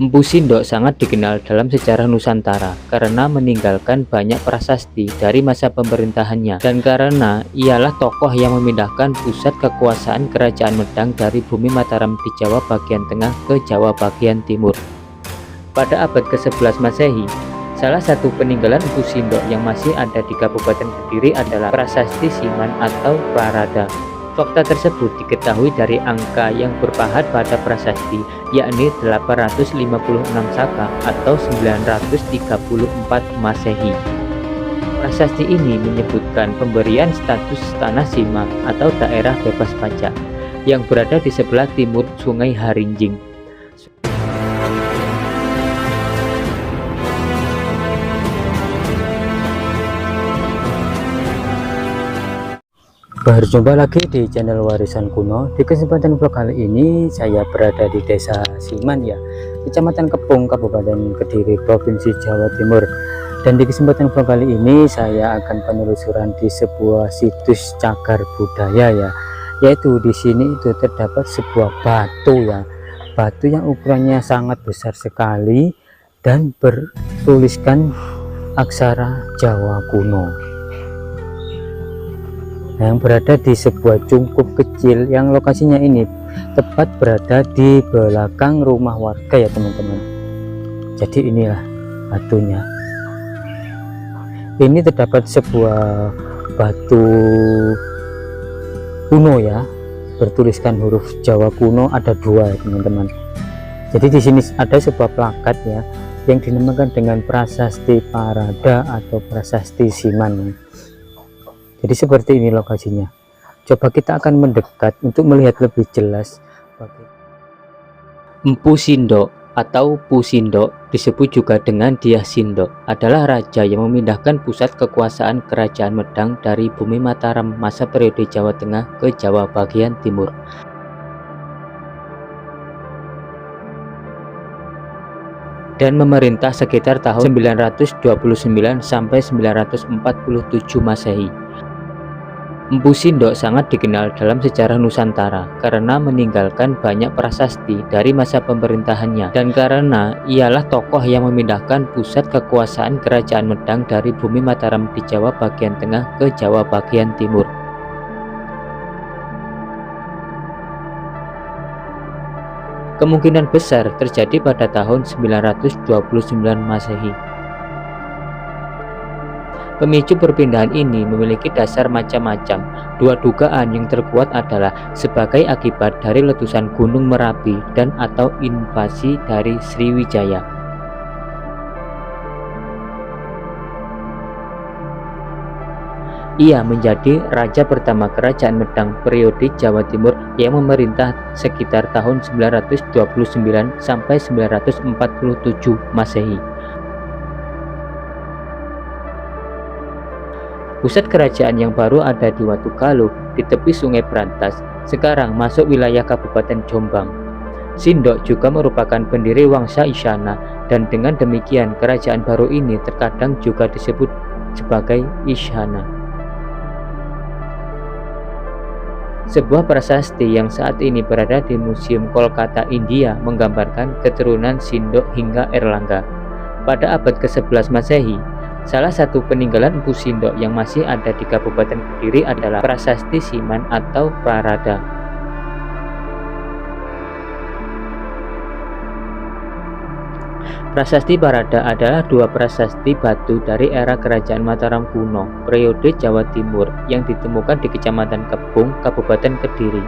Empu Sindok sangat dikenal dalam sejarah Nusantara karena meninggalkan banyak prasasti dari masa pemerintahannya dan karena ialah tokoh yang memindahkan pusat kekuasaan Kerajaan Medang dari bumi Mataram di Jawa bagian tengah ke Jawa bagian timur. Pada abad ke-11 Masehi, salah satu peninggalan Empu Sindok yang masih ada di Kabupaten Kediri adalah Prasasti Siman atau Prarada. Fakta tersebut diketahui dari angka yang berpahat pada prasasti, yakni 856 Saka atau 934 Masehi. Prasasti ini menyebutkan pemberian status tanah Sima atau daerah bebas pajak yang berada di sebelah timur Sungai Harinjing. Berjumpa lagi di channel Warisan Kuno. Di kesempatan vlog kali ini saya berada di Desa Siman ya, Kecamatan Kepung, Kabupaten Kediri, Provinsi Jawa Timur. Dan di kesempatan vlog kali ini saya akan penelusuran di sebuah situs cagar budaya ya, yaitu di sini itu terdapat sebuah batu ya, batu yang ukurannya sangat besar sekali dan bertuliskan aksara Jawa kuno yang berada di sebuah cungkup kecil yang lokasinya ini tepat berada di belakang rumah warga ya teman-teman. Jadi inilah batunya. Ini terdapat sebuah batu kuno ya, bertuliskan huruf Jawa kuno, ada dua ya teman-teman. Jadi di sini ada sebuah plakat ya yang dinamakan dengan Prasasti Parada atau Prasasti Siman. Jadi seperti ini lokasinya. Coba kita akan mendekat untuk melihat lebih jelas. Empu Sindok atau Pu Sindok, disebut juga dengan Dyah Sindok, adalah raja yang memindahkan pusat kekuasaan Kerajaan Medang dari bumi Mataram masa periode Jawa Tengah ke Jawa bagian timur. Dan memerintah sekitar tahun 929 sampai 947 Masehi. Empu Sindok sangat dikenal dalam sejarah Nusantara karena meninggalkan banyak prasasti dari masa pemerintahannya dan karena ialah tokoh yang memindahkan pusat kekuasaan Kerajaan Medang dari bumi Mataram di Jawa bagian tengah ke Jawa bagian timur. Kemungkinan besar terjadi pada tahun 929 Masehi. Pemicu perpindahan ini memiliki dasar macam-macam. Dua dugaan yang terkuat adalah sebagai akibat dari letusan Gunung Merapi dan atau invasi dari Sriwijaya. Ia menjadi raja pertama Kerajaan Medang periode Jawa Timur yang memerintah sekitar tahun 929 sampai 947 Masehi. Pusat kerajaan yang baru ada di Watugaluh di tepi Sungai Brantas, sekarang masuk wilayah Kabupaten Jombang. Sindok juga merupakan pendiri Wangsa Isyana dan dengan demikian kerajaan baru ini terkadang juga disebut sebagai Isyana. Sebuah prasasti yang saat ini berada di Museum Kolkata, India menggambarkan keturunan Sindok hingga Erlangga. Pada abad ke-11 Masehi, salah satu peninggalan Empu Sindok yang masih ada di Kabupaten Kediri adalah Prasasti Siman atau Prarada. Prasasti Parada adalah dua prasasti batu dari era Kerajaan Mataram kuno, periode Jawa Timur, yang ditemukan di Kecamatan Kepung, Kabupaten Kediri.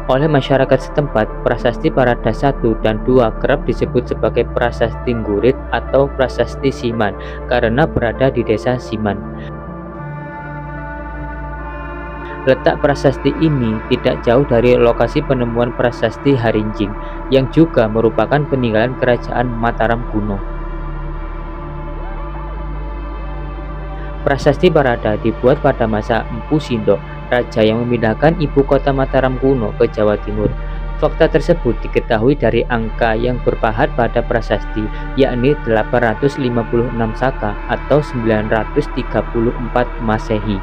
Oleh masyarakat setempat, Prasasti Parada 1 dan 2 kerap disebut sebagai Prasasti Nggurit atau Prasasti Siman karena berada di desa Siman. Letak prasasti ini tidak jauh dari lokasi penemuan Prasasti Harinjing yang juga merupakan peninggalan Kerajaan Mataram kuno. Prasasti Parada dibuat pada masa Empu Sindok, raja yang memindahkan ibu kota Mataram kuno ke Jawa Timur. Fakta tersebut diketahui dari angka yang berpahat pada prasasti, yakni 856 Saka atau 934 Masehi.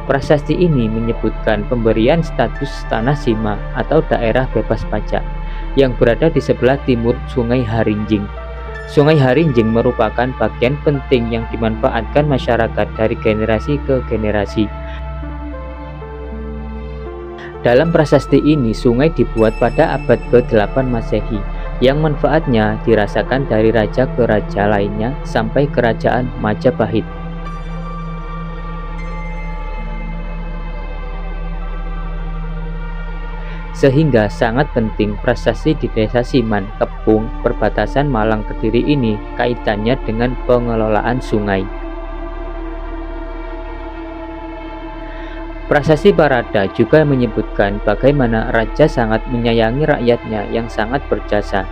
Prasasti ini menyebutkan pemberian status tanah Sima atau daerah bebas pajak yang berada di sebelah timur Sungai Harinjing. Sungai Harinjing merupakan bagian penting yang dimanfaatkan masyarakat dari generasi ke generasi. Dalam prasasti ini, sungai dibuat pada abad ke-8 Masehi, yang manfaatnya dirasakan dari raja ke raja lainnya sampai kerajaan Majapahit. Sehingga sangat penting prasasti di Desa Siman, Kepung, perbatasan Malang Kediri ini kaitannya dengan pengelolaan sungai. Prasasti Parada juga menyebutkan bagaimana raja sangat menyayangi rakyatnya yang sangat berjasa,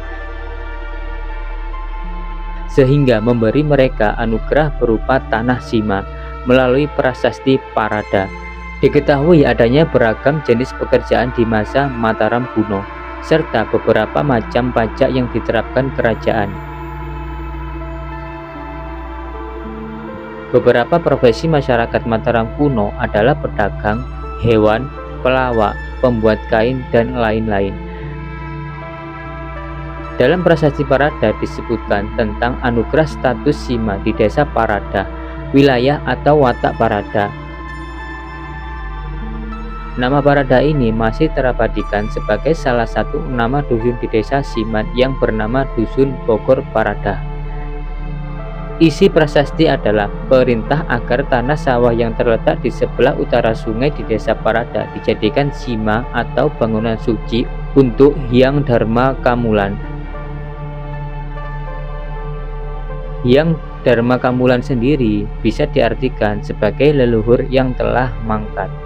sehingga memberi mereka anugerah berupa tanah Sima melalui prasasti Parada. Diketahui adanya beragam jenis pekerjaan di masa Mataram kuno, serta beberapa macam pajak yang diterapkan kerajaan. Beberapa profesi masyarakat Mataram kuno adalah pedagang, hewan, pelawak, pembuat kain, dan lain-lain. Dalam prasasti Parada disebutkan tentang anugerah status Sima di Desa Parada, wilayah atau watak Parada. Nama Parada ini masih terabadikan sebagai salah satu nama dusun di Desa Siman yang bernama Dusun Bogor Parada. Isi prasasti adalah perintah agar tanah sawah yang terletak di sebelah utara sungai di Desa Parada dijadikan Sima atau bangunan suci untuk Hyang Dharma Kamulan. Hyang Dharma Kamulan sendiri bisa diartikan sebagai leluhur yang telah mangkat.